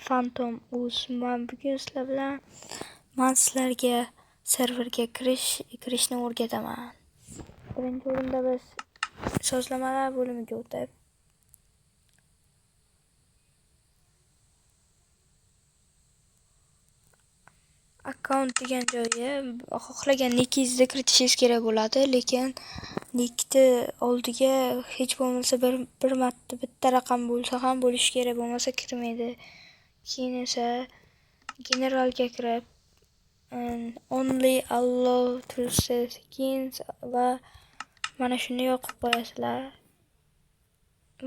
Phantom Uz. Men bugun sizlar bilan sizlarga serverga kirishni o'rgataman. Birinchi o'rinda biz sozlamalar bo'limiga o'tib, akkaunt degan joyga xohlagan nickingizni kiritishingiz kerak bo'ladi, lekin nickni oldiga hech bo'lmasa bir marta bitta raqam bo'lsa ham bo'lishi kerak, bo'lmasa kirmaydi. Keyin esa generalga kirib, only allow to skins va mana shuni yoqib qo'yasizlar.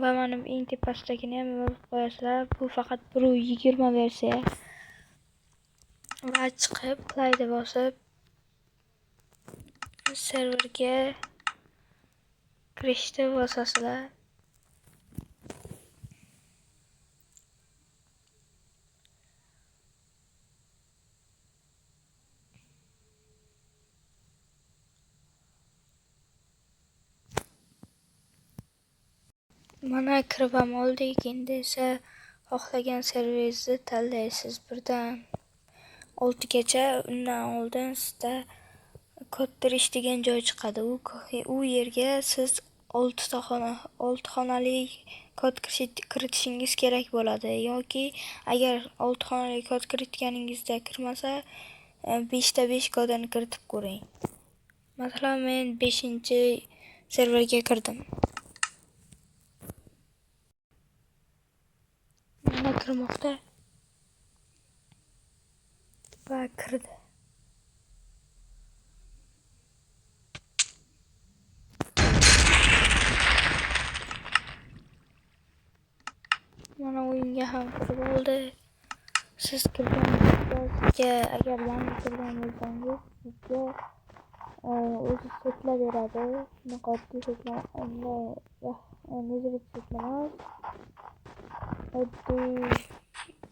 Va mana eng tepasdagini ham yozib qo'yasizlar. Bu faqat 1.20 versiya. Va chiqib play'ni bosib serverga kirishni bosasizlar. Mana kirib ham oldik. Endi esa xohlagan serveringizni tanlaysiz. Birdan 6 gacha. Undan oldin sizda kod kirish degan joy chiqadi. U yerga siz 6 xonali kod kiritishingiz kerak bo'ladi. Yoki agar 6 xonali kod kiritganingizda kirmasa, 5 ta 5 kodini kiritib ko'ring. Masalan, men 5-serverga kirdim. Mana kirmoqda. Va kirdi. Mana o'yinga ham kirib oldi. Siz kirganingizda agar yangi kirgan bo'lsangiz, sizga o'zi setlab beradi. Shunaqa oddiy setlar, setlar. Oddiy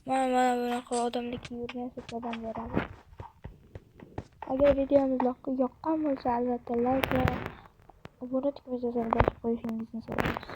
mana bunaqa odamniki yurgan setlardan beradi. Agar videomiz yoqqan bo'lsa, albatta like va obuna tugmasini bosib qo'yishingizni so'raymiz.